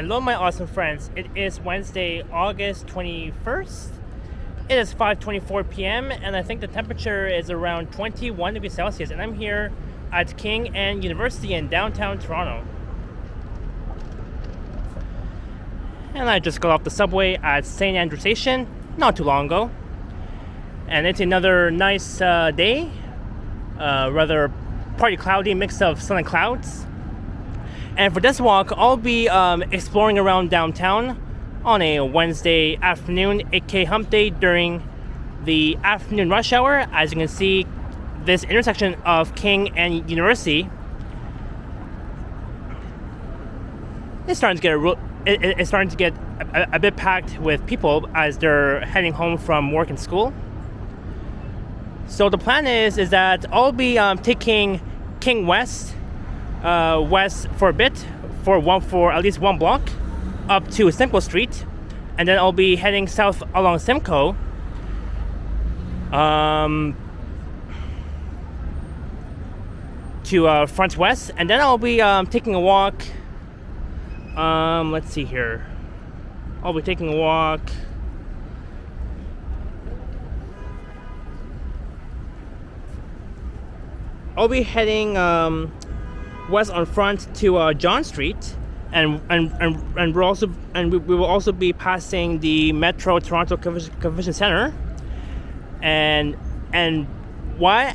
Hello, my awesome friends. It is Wednesday, August 21st. It is 5:24 p.m. and I think the temperature is around 21 degrees Celsius. And I'm here at King and University in downtown Toronto. And I just got off the subway at St.Andrew station not too long ago. And it's another nice day. Rather partly cloudy, mix of sun and clouds. And for this walk, I'll be exploring around downtown on a Wednesday afternoon, aka hump day, during the afternoon rush hour. As you can see, this intersection of King and University is starting to get a bit packed with people as they're heading home from work and school. So the plan is that I'll be taking King west for a bit, for at least one block, up to Simcoe Street, and then I'll be heading south along Simcoe, to Front West, and then I'll be taking a walk. Let's see here. I'll be taking a walk. I'll be heading west on Front to John Street, and we will also be passing the Metro Toronto Convention Center. And why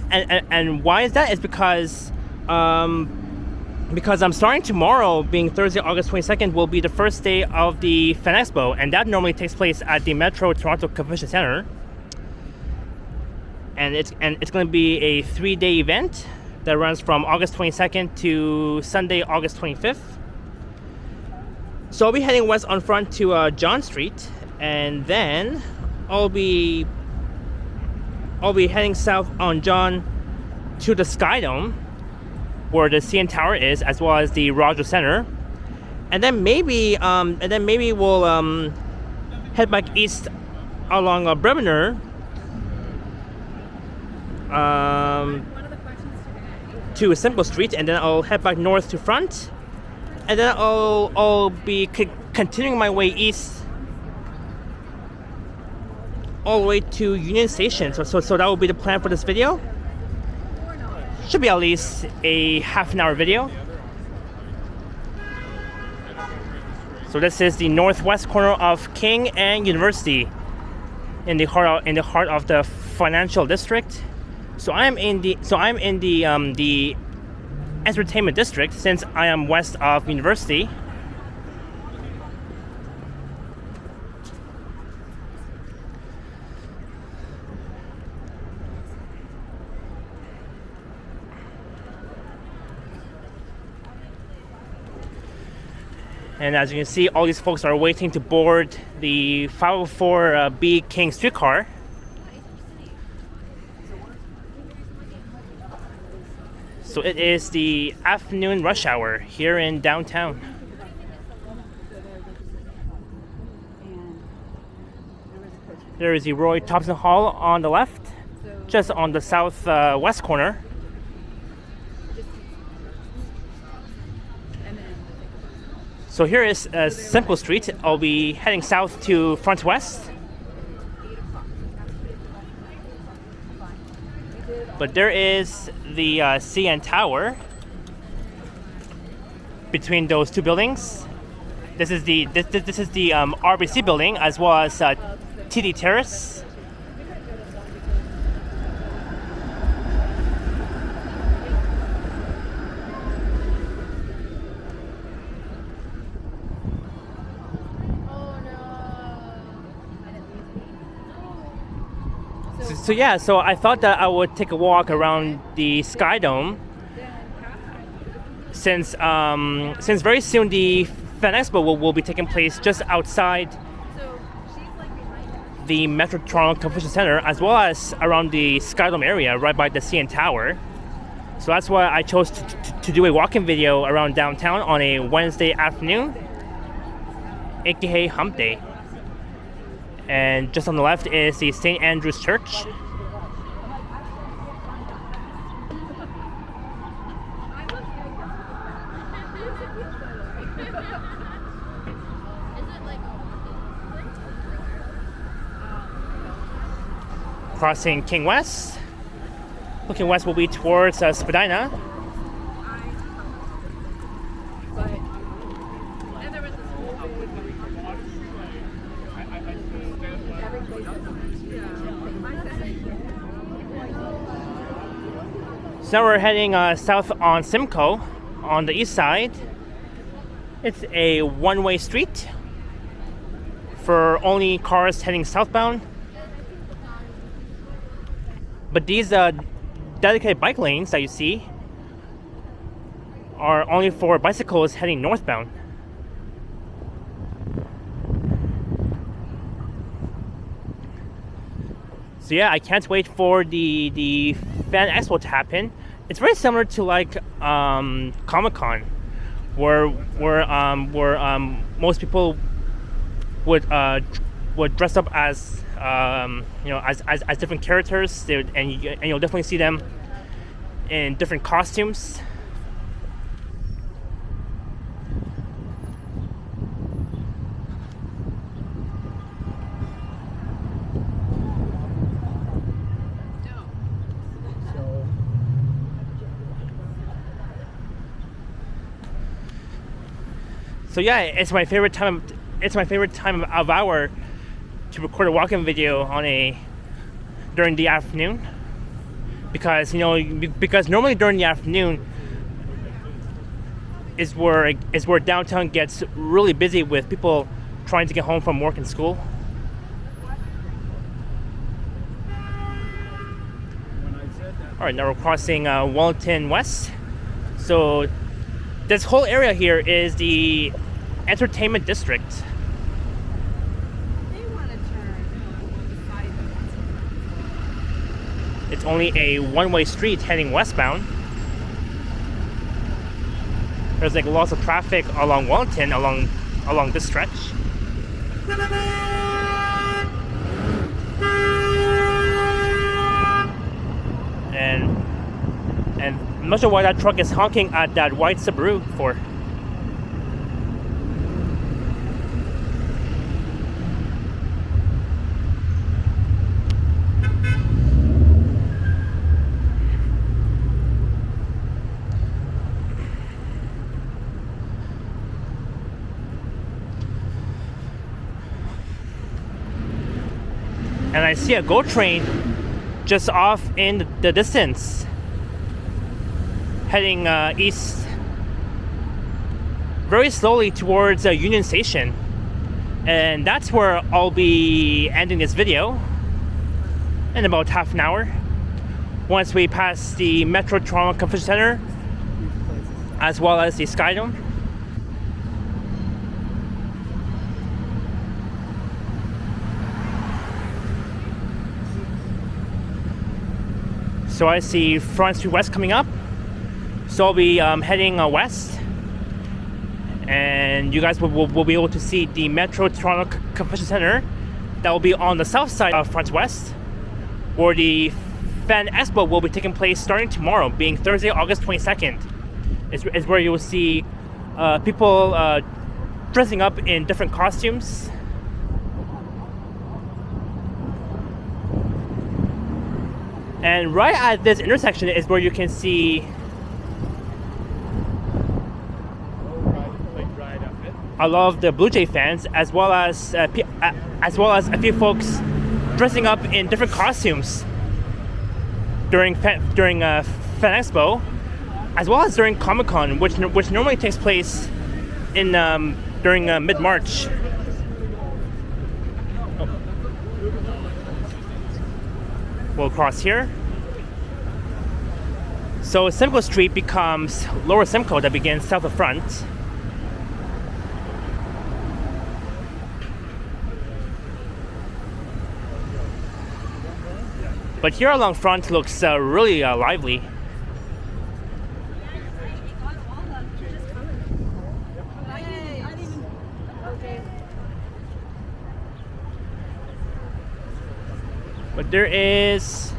is that? It's because I'm starting tomorrow, being Thursday, August 22nd, will be the first day of the Fan Expo, and that normally takes place at the Metro Toronto Convention Center. And it's going to be a 3-day event that runs from August 22nd to Sunday, August 25th. So I'll be heading west on Front to John Street, and then I'll be heading south on John to the Skydome, where the CN Tower is, as well as the Rogers Center, and then maybe we'll head back east along Bremner. To Simcoe Street, and then I'll head back north to Front, and then I'll be continuing my way east all the way to Union Station. So that will be the plan for this video. Should be at least a half an hour video. So this is the northwest corner of King and University, in the heart of the financial district. So I'm in the entertainment district, since I am west of University. And as you can see, all these folks are waiting to board the 504B King streetcar. So it is the afternoon rush hour here in downtown. There is the Roy Thompson Hall on the left, just on the southwest corner. So here is Simcoe Street. I'll be heading south to Front West. But there is the CN Tower between those two buildings. This is the RBC building, as well as TD Terrace. So I thought that I would take a walk around the Skydome, since very soon the Fan Expo will be taking place just outside the Metro Toronto Convention Center, as well as around the Skydome area, right by the CN Tower. So that's why I chose to do a walking video around downtown on a Wednesday afternoon, aka hump day. And just on the left is the St. Andrew's Church. Crossing King West. Looking west will be towards Spadina. So now we're heading south on Simcoe on the east side. It's a one-way street for only cars heading southbound. But these dedicated bike lanes that you see are only for bicycles heading northbound. So yeah, I can't wait for the Fan Expo to happen. It's very similar to like Comic-Con, where most people would dress up as as different characters, and you'll definitely see them in different costumes. So yeah, it's my favorite time of hour to record a walk-in video during the afternoon, because normally during the afternoon is where downtown gets really busy with people trying to get home from work and school. All right, now we're crossing Wellington West. So this whole area here is the entertainment district. It's only a one-way street heading westbound. There's like lots of traffic along Wellington along this stretch. And I'm not sure why that truck is honking at that white Subaru for. And I see a GO train just off in the distance, heading east very slowly towards Union Station. And that's where I'll be ending this video in about half an hour, once we pass the Metro Toronto Convention Centre as well as the Skydome. So I see Front Street West coming up. So I'll be heading west, and you guys will be able to see the Metro Toronto Convention Centre that will be on the south side of Front West, where the Fan Expo will be taking place starting tomorrow, being Thursday, August 22nd. Is where you will see people dressing up in different costumes. And right at this intersection is where you can see a lot of the Blvd fans, as well as a few folks dressing up in different costumes during Fan Expo, as well as during Comic-Con, which normally takes place in during mid-March. We'll cross here. So Simcoe Street becomes Lower Simcoe, that begins south of Front. But here along Front looks really lively. But there is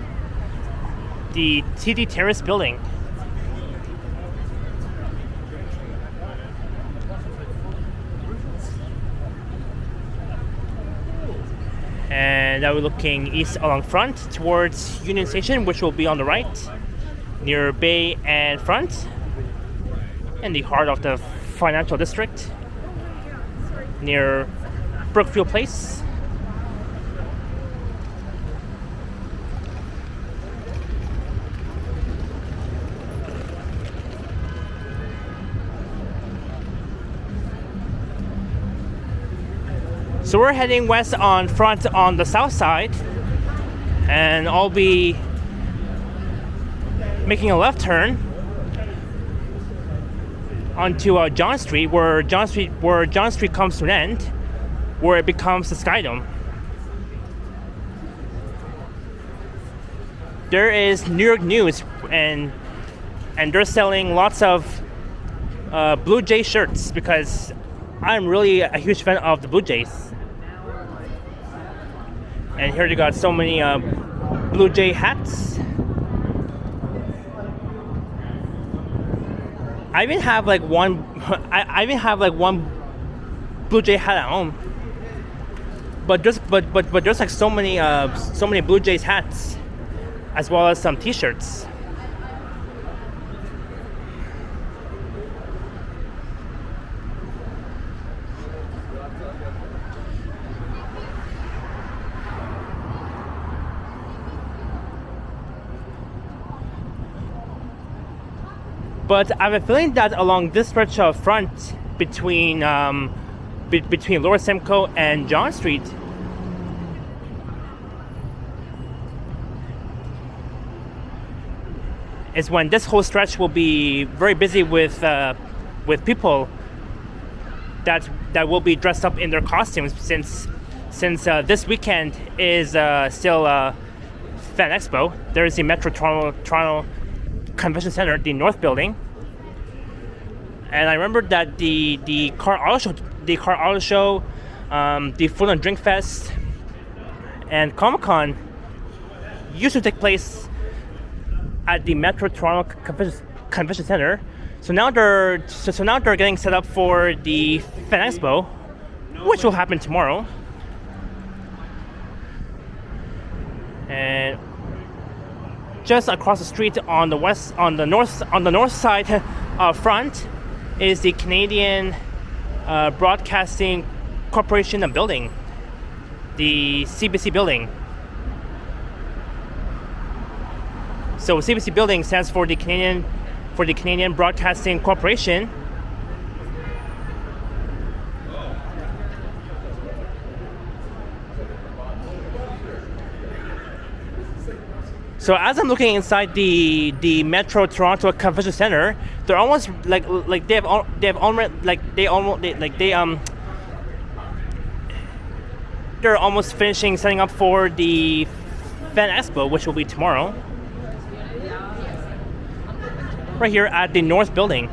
the TD Terrace building. And And now we're looking east along front towards Union Station, which will be on the right, near Bay and Front, in the heart of the financial district, near Brookfield Place. So we're heading west on front on the south side, and I'll be making a left turn onto John Street, where John Street comes to an end, where it becomes the Skydome. There is New York News, and they're selling lots of Blue Jay shirts because I'm really a huge fan of the Blue Jays. And here they got so many Blue Jay hats. I even have like one. I even have like one Blue Jay hat at home. But there's like so many Blue Jays hats, as well as some T-shirts. But I have a feeling that along this stretch of front between Lower Simcoe and John Street, is when this whole stretch will be very busy with people that will be dressed up in their costumes, since this weekend is still Fan Expo. There is the Metro Toronto Convention Center, the North Building, and I remember that the car auto show, the Food and Drink Fest, and Comic-Con used to take place at the Metro Toronto Convention Center. So now they're getting set up for the Fan Expo, which will happen tomorrow. And just across the street on the north side front is the Canadian Broadcasting Corporation building, the CBC building. So CBC building stands for the Canadian Broadcasting Corporation. So as I'm looking inside the Metro Toronto Convention Center, they're almost they're almost finishing setting up for the Fan Expo, which will be tomorrow, right here at the North Building.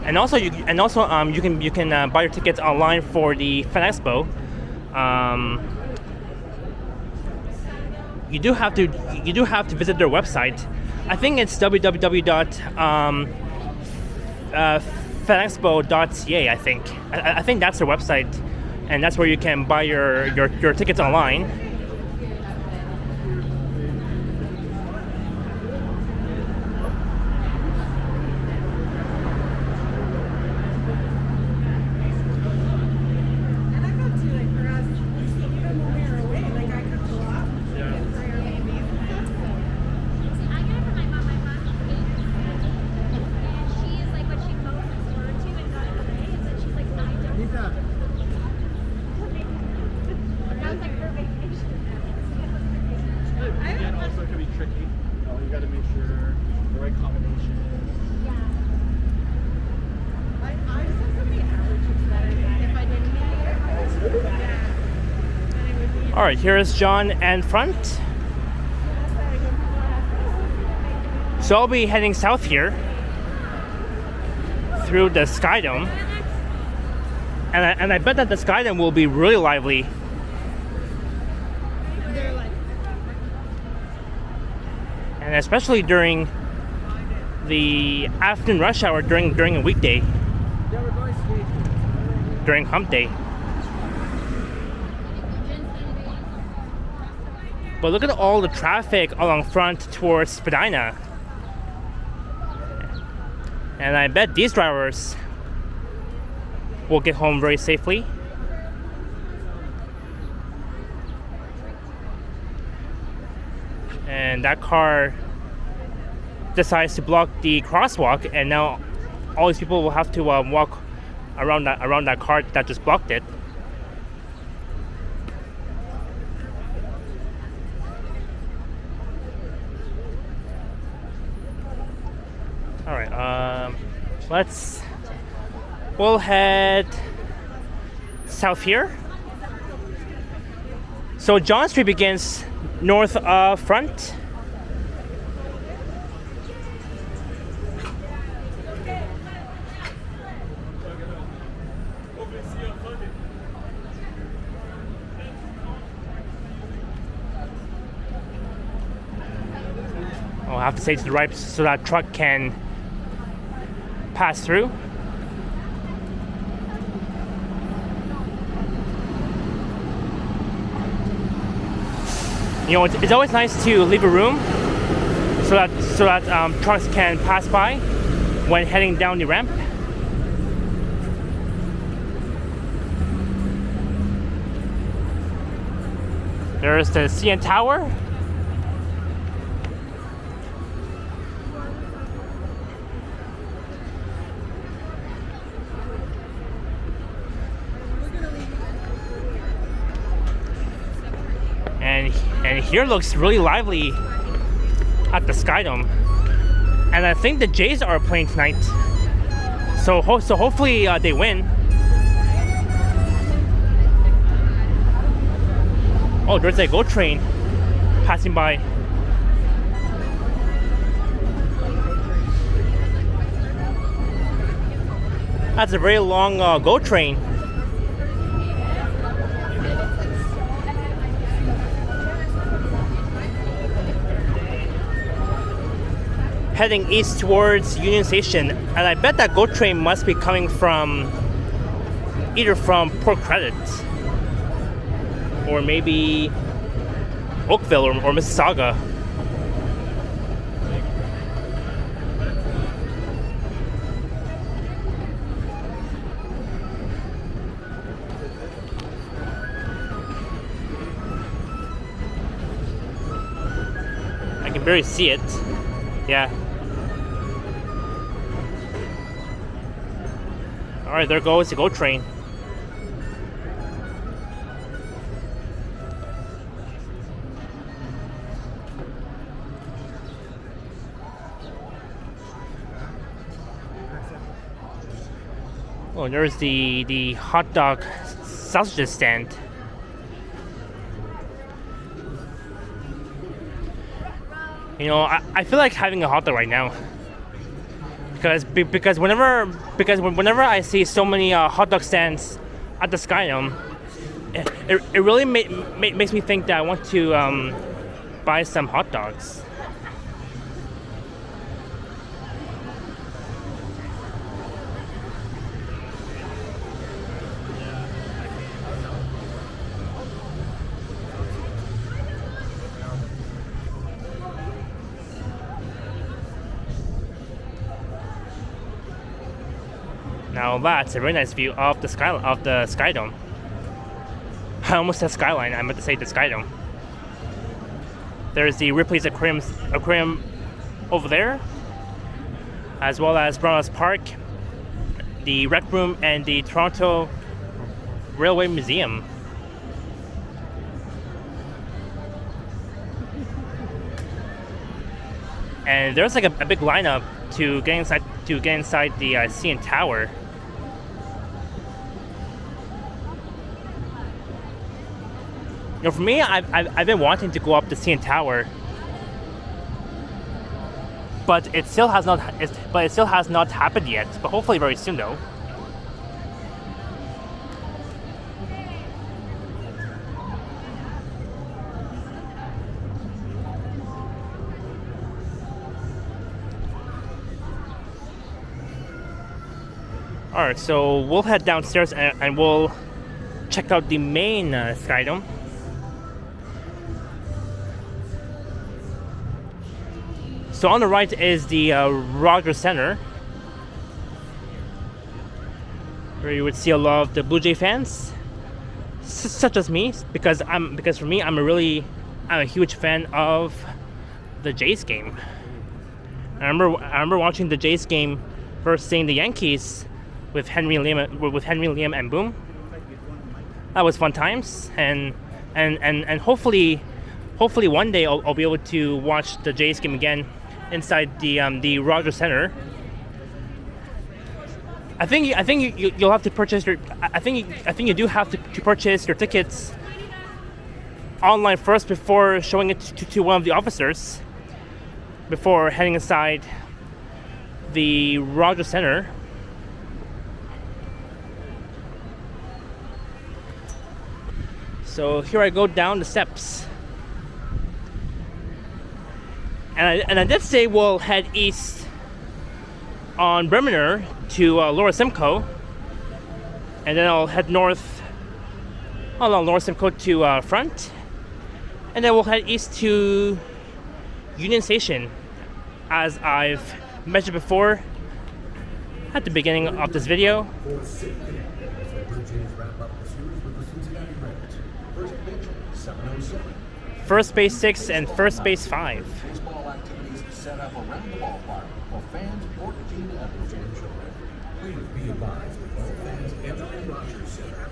And also you can buy your tickets online for the Fan Expo. You do have to visit their website. I think it's www.fanexpo.ca. I think that's their website, and that's where you can buy your tickets online. Alright, here is John and Front. So I'll be heading south here through the Skydome. And I bet that the Skydome will be really lively. And especially during the afternoon rush hour during a weekday, during hump day. But look at all the traffic along front towards Spadina. And I bet these drivers will get home very safely. And that car decides to block the crosswalk, and now all these people will have to walk around that car that just blocked it. All right, we'll head south here. So John Street begins north of front. I'll have to stay to the right so that truck can pass through. You know, it's always nice to leave a room so that trucks can pass by when heading down the ramp. There's the CN Tower. And here looks really lively at the Skydome. And I think the Jays are playing tonight. So hopefully they win. Oh, there's a GO train passing by. That's a very long GO train. Heading east towards Union Station, and I bet that GO train must be coming from either from Port Credit or maybe Oakville or Mississauga. I can barely see it. Yeah. Alright, there goes the GO train. Oh, there's the hot dog sausages stand. You know, I feel like having a hot dog right now. Because whenever I see so many hot dog stands at the Skydome, it really makes me think that I want to buy some hot dogs. Now that's a very nice view of the Skydome. I almost said Skyline. I meant to say the Skydome. There's the Ripley's Aquarium over there, as well as Brownhouse Park, the Rec Room, and the Toronto Railway Museum. And there's like a big lineup to get inside the CN Tower. You know, for me, I've been wanting to go up the CN Tower, but it still has not happened yet. But hopefully very soon, though. Alright, so we'll head downstairs and we'll check out the main Skydome. So on the right is the Rogers Center, where you would see a lot of the Blue Jay fans, such as me, because for me I'm a huge fan of the Jays game. I remember watching the Jays game versus seeing the Yankees with Henry Liam and Boom. That was fun times, and hopefully one day I'll be able to watch the Jays game again inside the Rogers Center. I think you'll have to purchase your. I think you do have to purchase your tickets online first before showing it to one of the officers before heading inside the Rogers Center. So here I go down the steps, and I did say we'll head east on Bremner to Lower Simcoe, and then I'll head north along Lower Simcoe to Front, and then we'll head east to Union Station, as I've mentioned before at the beginning of this video. First base 6 and first base 5. Baseball activities set up around the ballpark for fans 14 and older. Please be advised that all fans entering Rogers Center.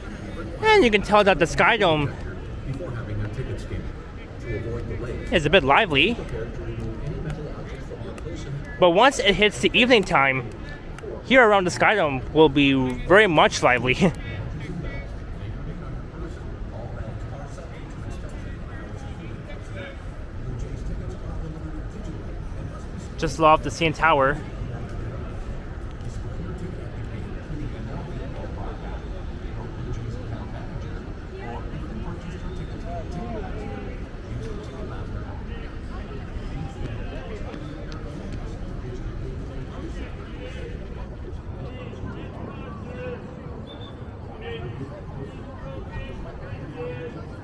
And you can tell that the Skydome Before having their tickets scanned. To avoid delays, is a bit lively, prepare to remove any metal objects from your person. but once it hits the evening time, here around the Skydome will be very much lively. Just love the CN Tower.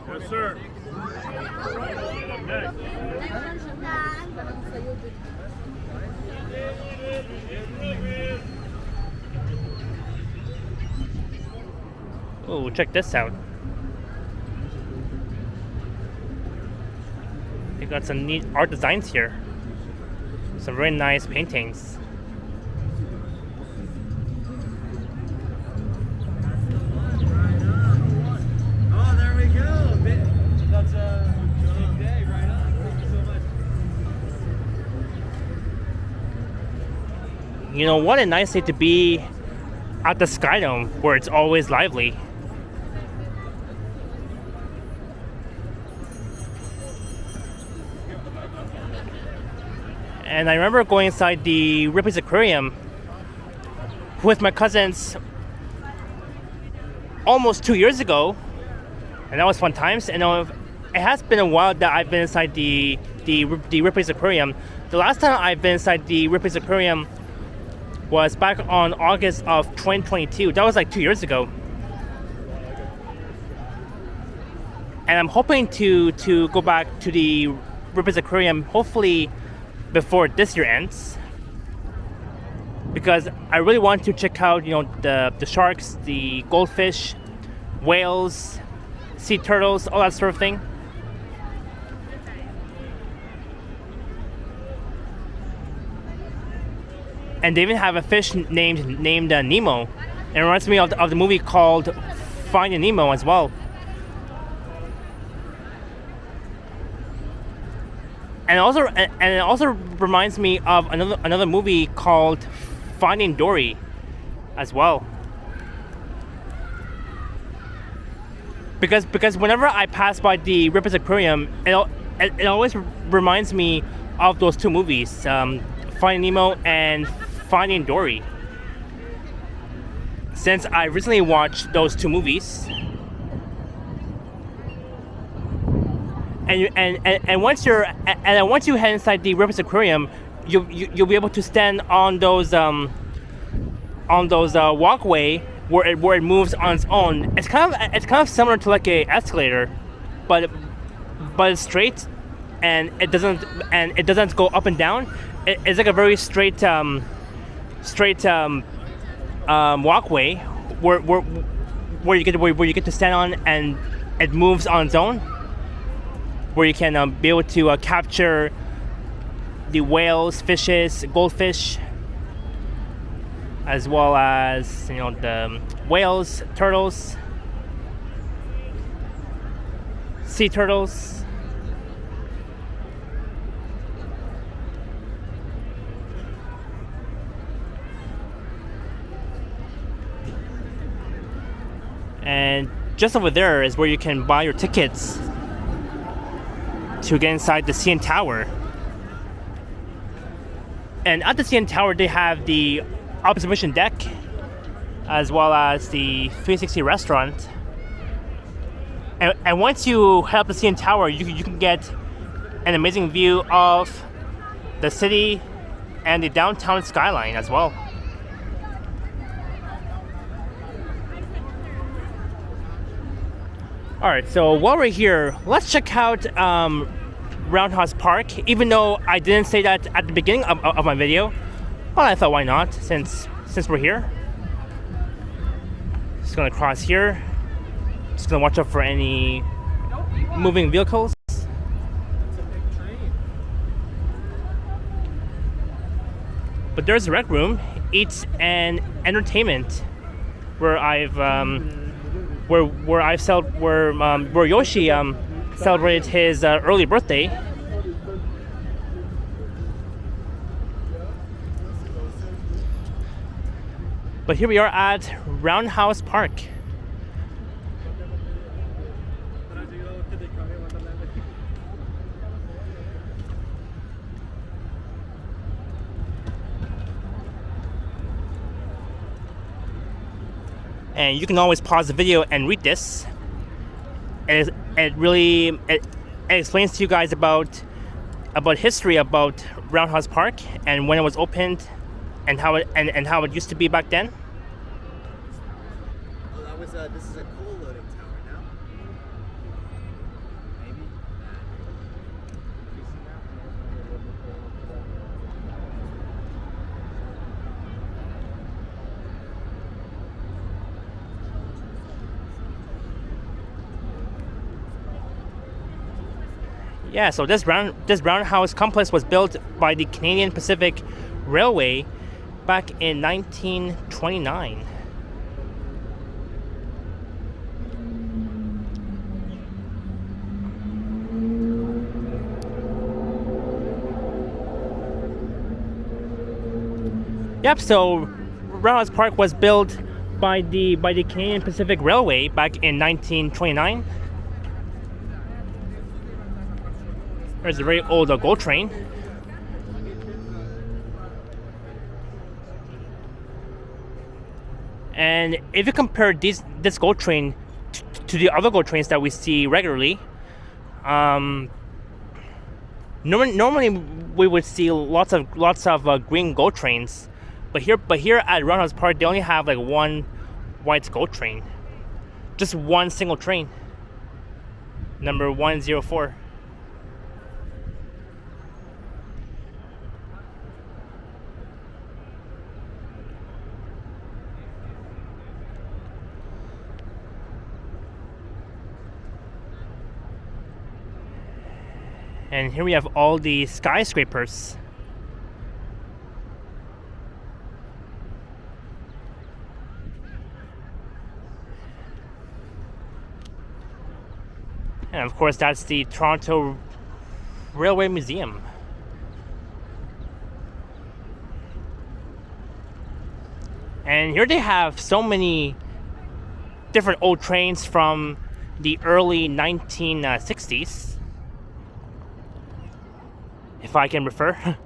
Yes, sir. Oh, check this out. They got some neat art designs here. Some very nice paintings. Oh, there we go. That's a big day, right on. Thank you so much. You know, what a nice day to be at the Skydome, where it's always lively. And I remember going inside the Ripley's Aquarium with my cousins almost 2 years ago, and that was fun times. And it has been a while that I've been inside the Ripley's Aquarium. The last time I've been inside the Ripley's Aquarium was back on August of 2022. That was like 2 years ago. And I'm hoping to go back to the Ripley's Aquarium hopefully before this year ends, because I really want to check out, you know, the sharks, the goldfish, whales, sea turtles, all that sort of thing. And they even have a fish named Nemo. It reminds me of the movie called Finding Nemo as well. And it also reminds me of another movie called Finding Dory as well. Because whenever I pass by the Ripley's Aquarium, it always reminds me of those two movies, Finding Nemo and Finding Dory. Since I recently watched those two movies. And once you head inside the Ripley's Aquarium, you'll be able to stand on those walkway where it moves on its own. It's kind of similar to like a escalator, but it's straight, and it doesn't go up and down. It's like a very straight walkway where you get to stand on, and it moves on its own, where you can be able to capture the whales, fishes, goldfish, as well as the whales, turtles, sea turtles. And just over there is where you can buy your tickets to get inside the CN Tower. And at the CN Tower, they have the observation deck, as well as the 360 restaurant. And once you head up the CN Tower, you can get an amazing view of the city and the downtown skyline as well. All right, so while we're here, let's check out Roundhouse Park. Even though I didn't say that at the beginning of my video, well, I thought why not, since we're here. Just gonna cross here. Just gonna watch out for any moving vehicles. It's a big train. But there's a rec room, eats and entertainment, where where Yoshi celebrated his early birthday. But here we are at Roundhouse Park. And you can always pause the video and read this. And it explains to you guys about history about Roundhouse Park and when it was opened, and how it used to be back then. Oh, that was this is a coal loading tower now. Maybe. Yeah, so this Roundhouse complex was built by the Canadian Pacific Railway back in 1929. Yep, so Roundhouse Park was built by the Canadian Pacific Railway back in 1929. There's a very old GO train. And if you compare this GO train to the other GO trains that we see regularly, normally we would see lots of green GO trains, but here at Roundhouse Park they only have like one white GO train, just one single train, number 104. And here we have all the skyscrapers. And of course, that's the Toronto Railway Museum. And here they have so many different old trains from the early 1960s. If I can refer.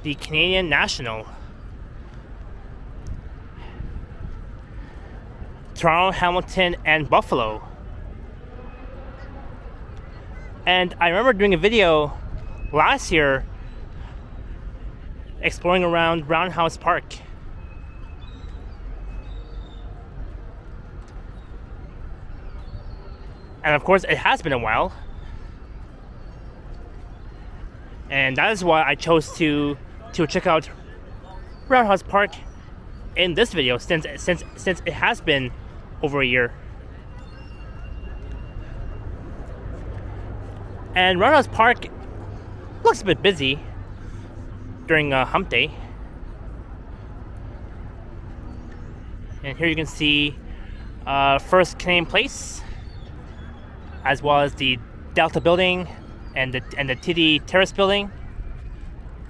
The Canadian National, Toronto, Hamilton, and Buffalo. And I remember doing a video last year exploring around Roundhouse Park. And of course, it has been a while. And that is why I chose to check out Roundhouse Park in this video, since it has been over a year. And Roundhouse Park looks a bit busy during hump day. And here you can see First Canadian Place, as well as the Delta building and the TD Terrace building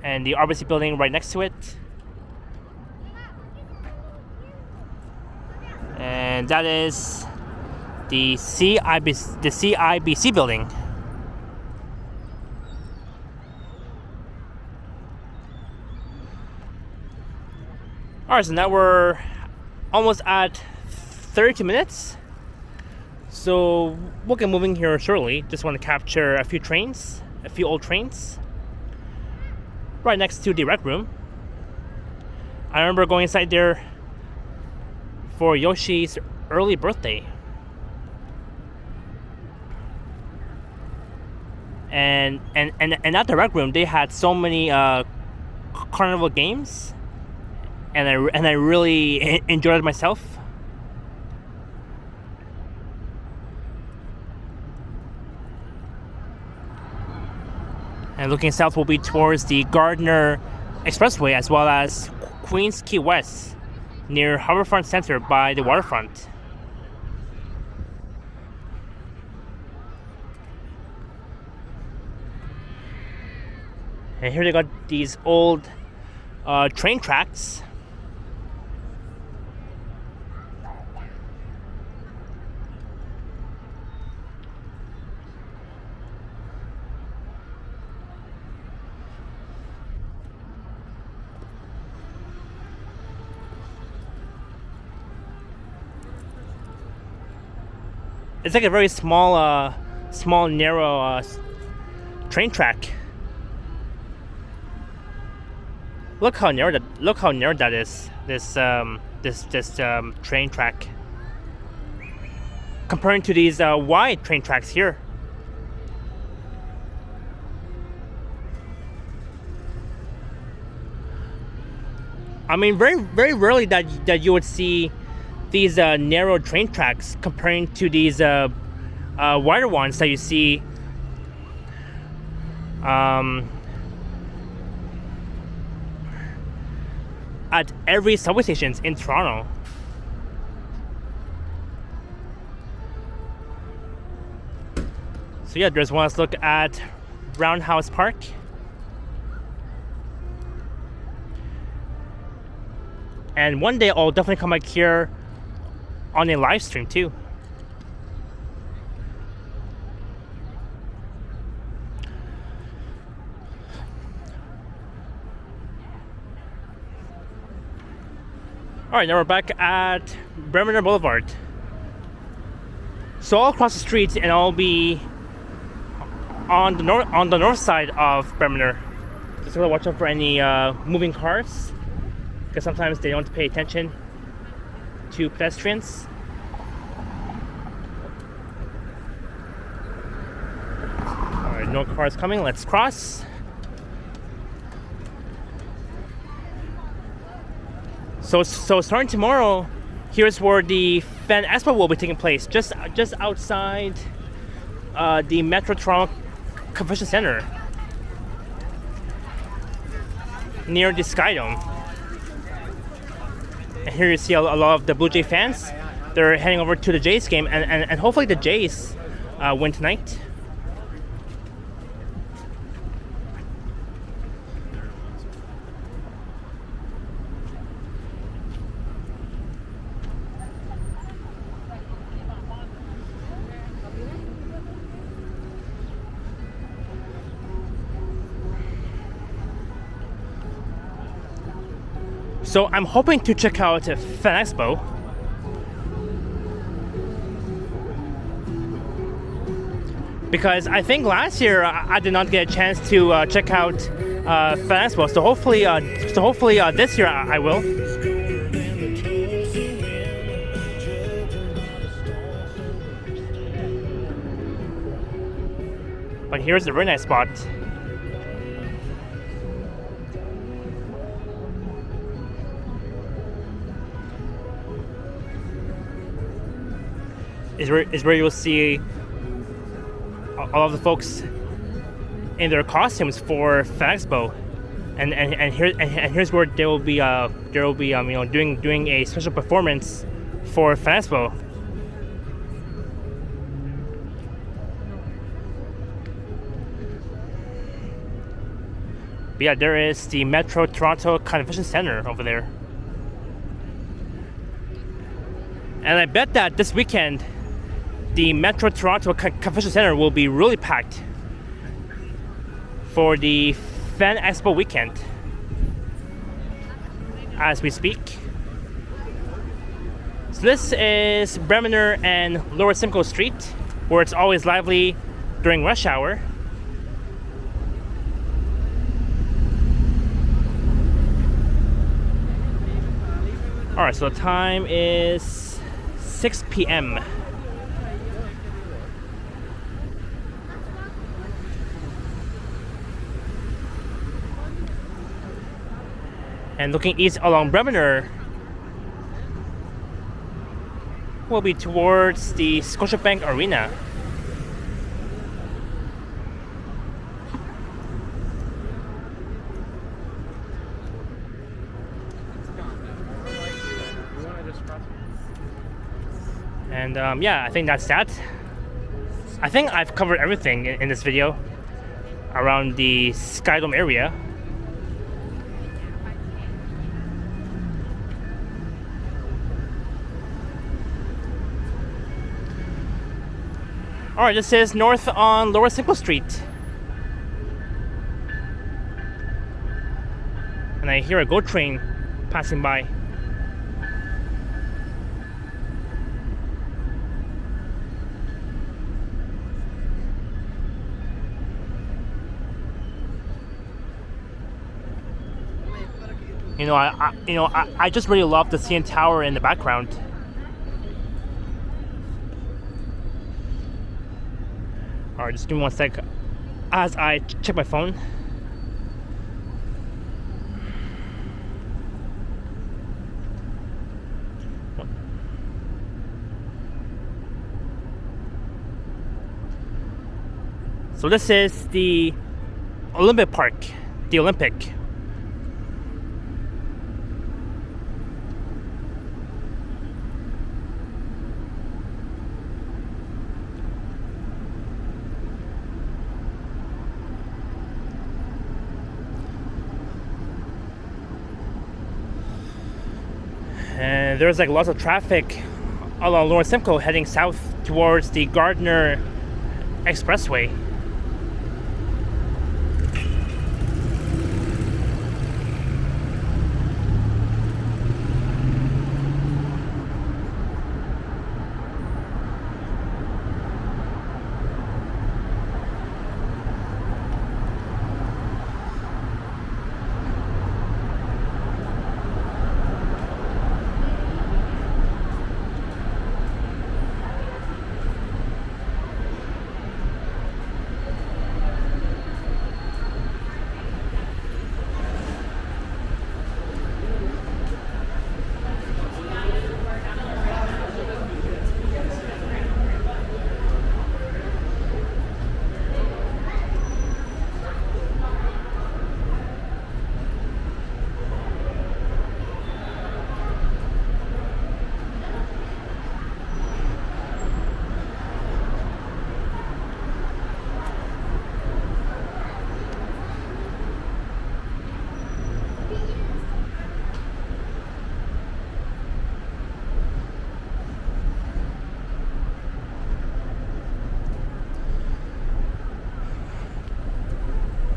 and the RBC building right next to it. And that is the CIBC building. Alright, so now we're almost at 32 minutes. So we'll get moving here shortly. Just want to capture a few old trains. Right next to the rec room. I remember going inside there for Yoshi's early birthday. And at the rec room they had so many carnival games, and I really enjoyed it myself. And looking south will be towards the Gardner Expressway, as well as Queens Quay West, near Harbourfront Center by the waterfront. And here they got these old train tracks. It's like a very small, narrow train track. Look how narrow that is. This train track, comparing to these wide train tracks here. I mean, very rarely that you would see these narrow train tracks comparing to these wider ones that you see at every subway stations in Toronto. So yeah, there's one last look at Roundhouse Park. And one day I'll definitely come back here on a live stream too. Alright, now we're back at Bremner Boulevard. So I'll cross the street and I'll be on the north side of Bremner. Just gotta watch out for any moving cars, because sometimes they don't pay attention to pedestrians. Alright, no cars coming, let's cross. So starting tomorrow, here's where the Fan Expo will be taking place, just outside the Metro Toronto Convention Center, near the Skydome. And here you see a lot of the Blue Jay fans. They're heading over to the Jays game, and hopefully the Jays win tonight. So I'm hoping to check out Fan Expo. because I think last year I did not get a chance to check out Fan Expo. So hopefully this year I will. But here's the very nice spot. Is where you'll see all of the folks in their costumes for Fan Expo, and here's where there will be doing a special performance for Fan Expo. But yeah, there is the Metro Toronto Convention Center over there, and I bet that this weekend the Metro Toronto Convention Center will be really packed for the Fan Expo weekend as we speak. So this is Bremner and Lower Simcoe Street, where it's always lively during rush hour. Alright, so the time is 6 p.m. And looking east along Bremner will be towards the Scotiabank Arena. And yeah, I think that's that. I think I've covered everything in this video around the Skydome area. Alright, this is north on Lower Simcoe Street. And I hear a GO train passing by. I just really love the CN Tower in the background. Alright, just give me one sec as I check my phone. So this is the Olympic Park, the Olympic. And there's like lots of traffic along Lower Simcoe heading south towards the Gardner Expressway.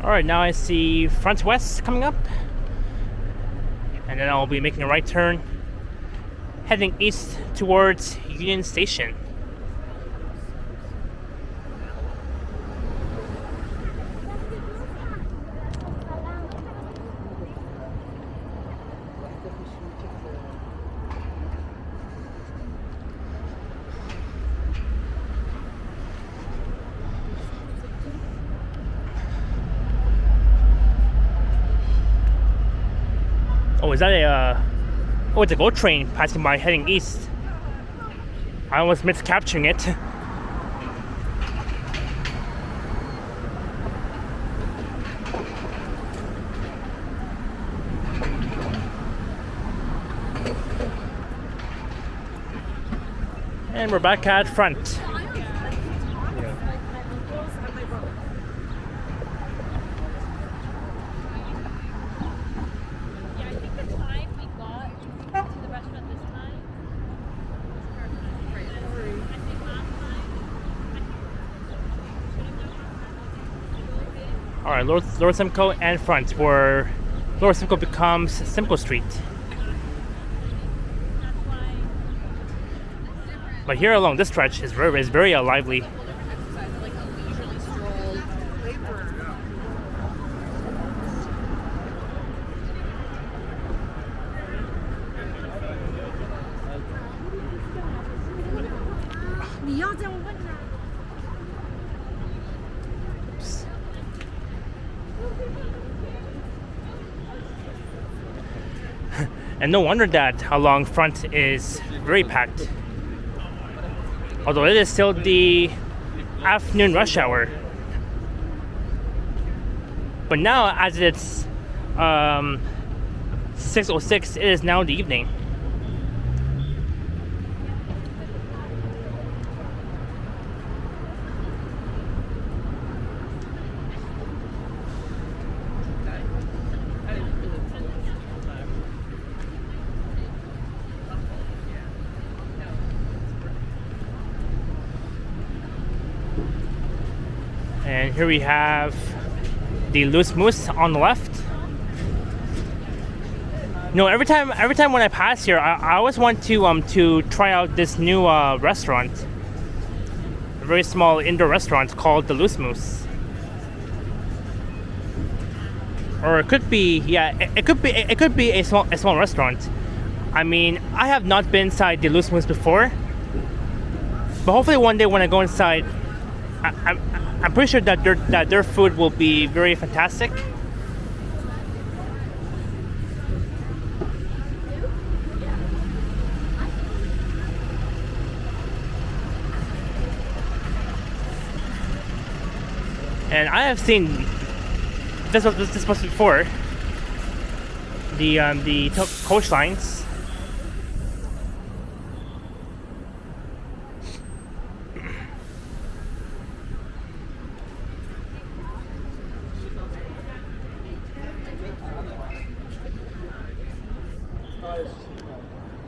Alright, now I see Front West coming up, and then I'll be making a right turn heading east towards Union Station. Oh, is that oh, it's a GO train passing by heading east. I almost missed capturing it. And we're back at front. Alright, Lower Simcoe and front, where Lower Simcoe becomes Simcoe Street. But here along this stretch is very lively. And no wonder that along front is very packed. Although it is still the afternoon rush hour. But now, as it's 6:06, it is now the evening. And here we have the Loose Moose on the left. No, every time when I pass here, I always want to try out this new restaurant. A very small indoor restaurant called the Loose Moose. Or it could be, yeah, it could be a small restaurant. I mean, I have not been inside the Loose Moose before, but hopefully one day when I go inside, I'm pretty sure that their food will be very fantastic. And I have seen this was before the coach lines.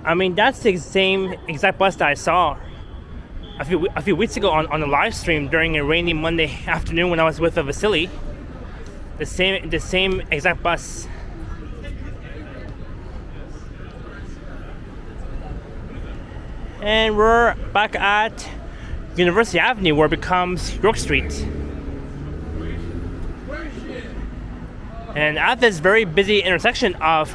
I mean, that's the same exact bus that I saw a few weeks ago on a live stream during a rainy Monday afternoon when I was with Vasily. The same exact bus. And we're back at University Avenue, where it becomes York Street. And at this very busy intersection of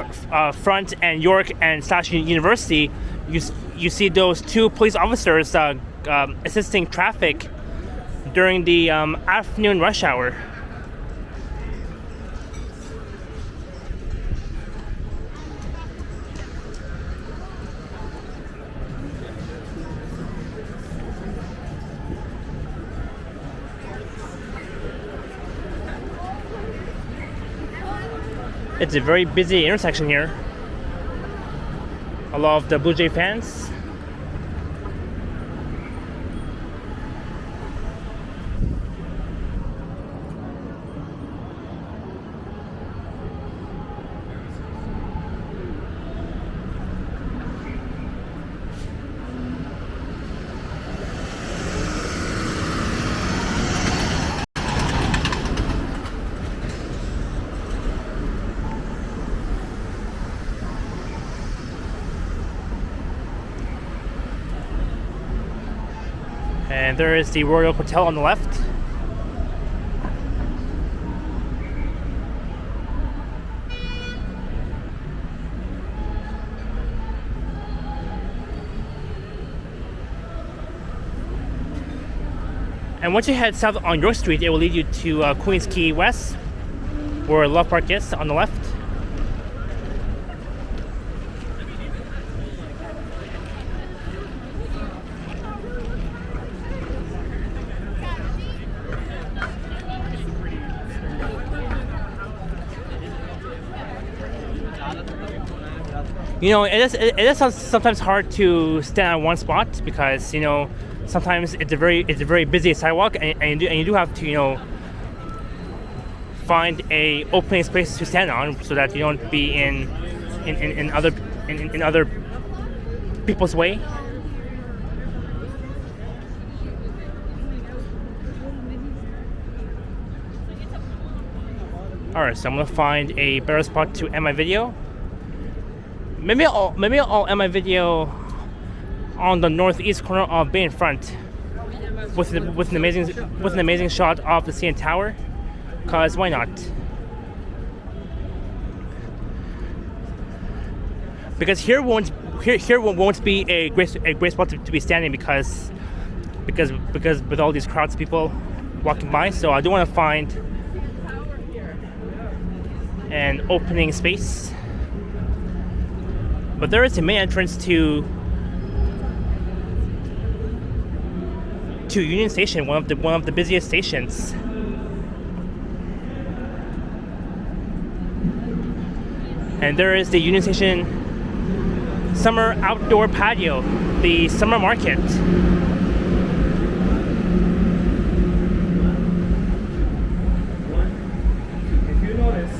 Front and York and / University, you see those two police officers assisting traffic during the afternoon rush hour. It's a very busy intersection here. A lot of the Blue Jay fans. And there is the Royal Hotel on the left. And once you head south on York Street, it will lead you to Queens Quay West, where Love Park is on the left. You know, it is sometimes hard to stand on one spot because, you know, sometimes it's a very busy sidewalk, and you do have to, you know, find a opening space to stand on so that you don't be in other people's way. Alright, so I'm gonna find a better spot to end my video. Maybe I'll end my video on the northeast corner of Bayfront with an amazing shot of the CN Tower. Cause why not? Because here won't be a great spot to be standing because with all these crowds of people walking by. So I do want to find an opening space. But there is a main entrance to Union Station, one of the busiest stations. And there is the Union Station summer outdoor patio, the summer market. If you notice,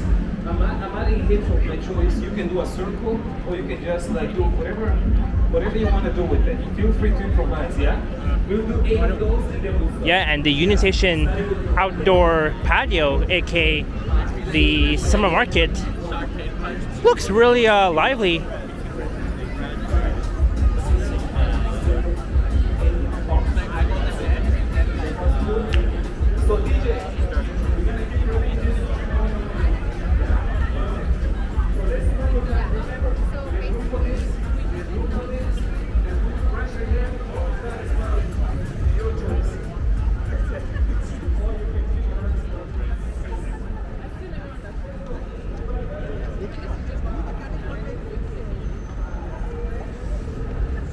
I'm adding hits of my choice. You can do a circle, or you can just like do whatever you want to do with it. Feel free to improvise, yeah? We'll do 8 of those and then we'll stop. Yeah, and the Union Station outdoor patio, aka the summer market, looks really lively. So DJ,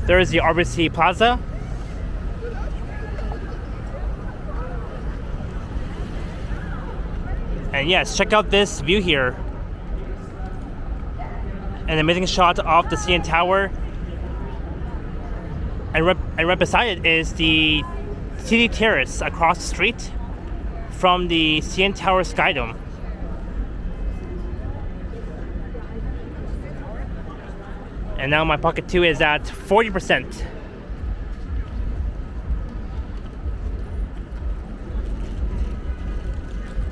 There is the RBC Plaza. And yes, check out this view here. An amazing shot of the CN Tower. And right beside it is the TD Terrace across the street from the CN Tower Skydome. And now my pocket 2 is at 40%.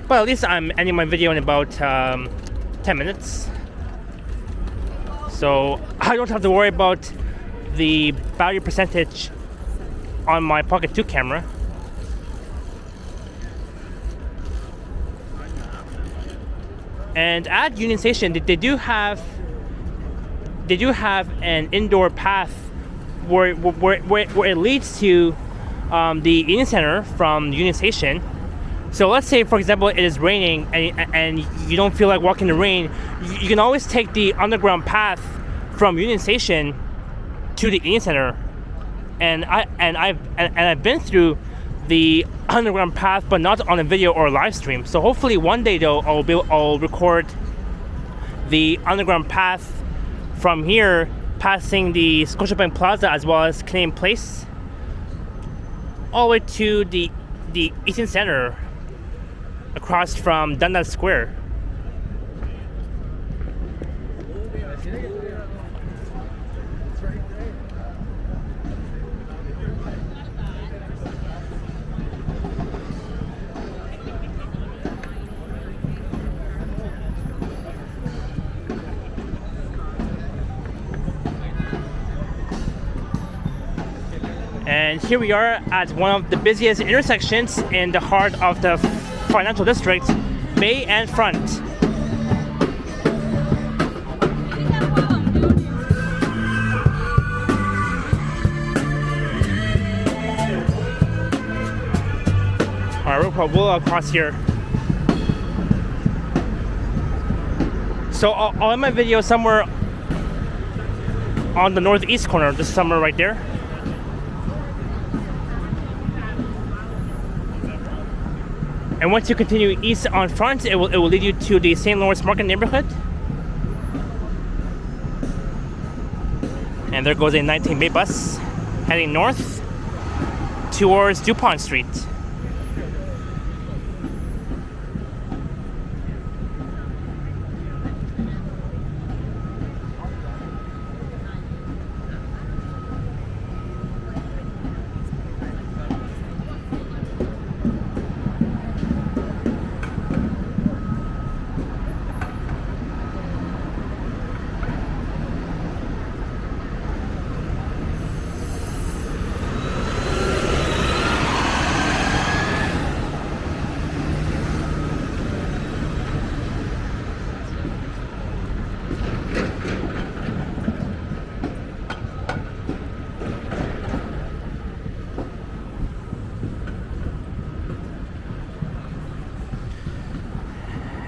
But at least I'm ending my video in about 10 minutes. So I don't have to worry about the battery percentage on my pocket 2 camera. And at Union Station, they do have an indoor path where it leads to the Union Center from Union Station. So let's say, for example, it is raining and you don't feel like walking in the rain. You can always take the underground path from Union Station to the Union Center. And I've been through the underground path, but not on a video or a live stream. So hopefully one day though, I'll record the underground path from here, passing the Scotiabank Plaza as well as Canadian Place, all the way to the Eaton Center across from Dundas Square. And here we are at one of the busiest intersections in the heart of the financial district, Bay and Front. Alright, we'll cross here. So I'll end my video somewhere on the northeast corner, just somewhere right there. And once you continue east on Front, it will lead you to the St. Lawrence Market neighborhood. And there goes a 19 Bay bus heading north towards DuPont Street.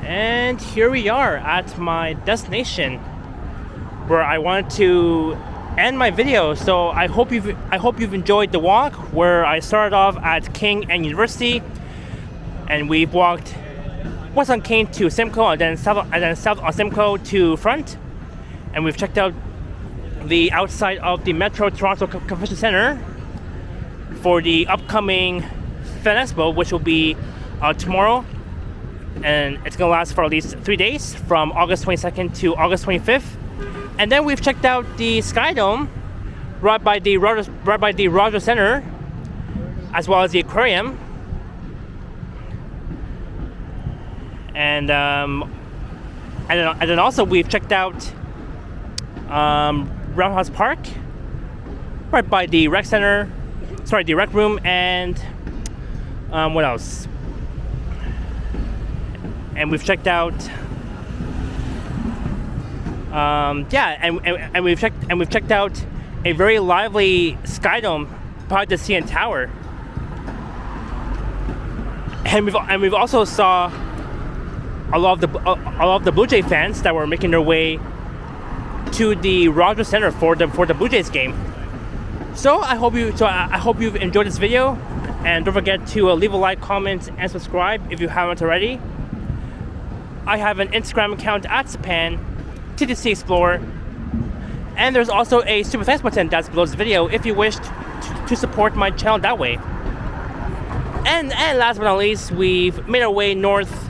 And here we are at my destination where I wanted to end my video. So I hope you've enjoyed the walk where I started off at King and University, and we've walked west on King to Simcoe, and then south on Simcoe to Front, and we've checked out the outside of the Metro Toronto Convention Center for the upcoming Fan Expo, which will be tomorrow. And it's gonna last for at least 3 days, from August 22nd to August 25th. And then we've checked out the Skydome, right by the Rogers Center, as well as the aquarium. And then also we've checked out Roundhouse Park, right by the rec room, and what else? And we've checked out, and we've checked out a very lively Skydome by the CN Tower. And we've also saw a lot of the Blue Jay fans that were making their way to the Rogers Center for the Blue Jays game. So I hope you've enjoyed this video, and don't forget to leave a like, comment, and subscribe if you haven't already. I have an Instagram account at Japan TTC Explorer, and there's also a super thanks button that's below this video if you wish to support my channel that way. And last but not least, we've made our way north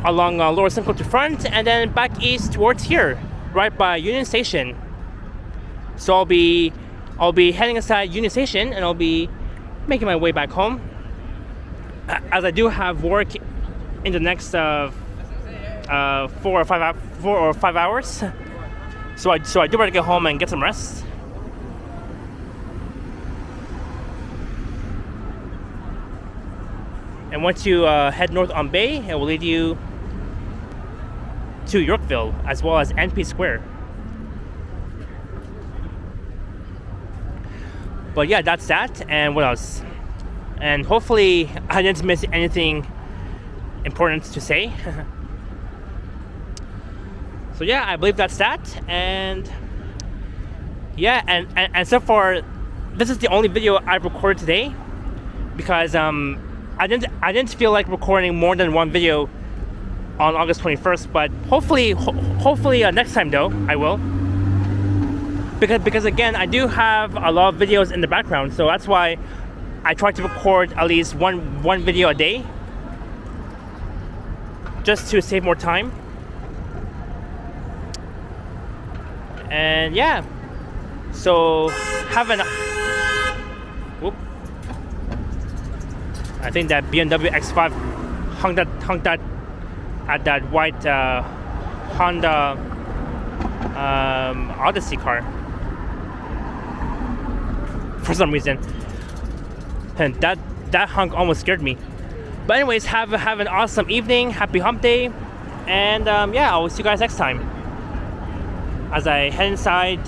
along Lower Simcoe to Front, and then back east towards here, right by Union Station. So I'll be heading inside Union Station, and I'll be making my way back home, as I do have work in the next 4 or 5 hours. So I do better get home and get some rest. And once you head north on Bay, it will lead you to Yorkville as well as NP Square. But yeah, that's that. And what else? And hopefully I didn't miss anything important to say. So yeah, I believe that's that. And yeah, and so far this is the only video I've recorded today, because I didn't feel like recording more than one video on August 21st, but hopefully next time though I will, because again, I do have a lot of videos in the background, so that's why I try to record at least one video a day, just to save more time. And yeah, so I think that BMW X5 hung that at that white Honda Odyssey car for some reason, and that honk almost scared me. But anyways, have an awesome evening, happy hump day, and yeah, I'll see you guys next time as I head inside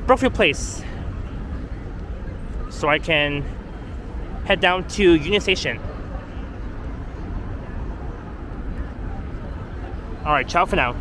Brookfield Place so I can head down to Union Station. Alright, ciao for now.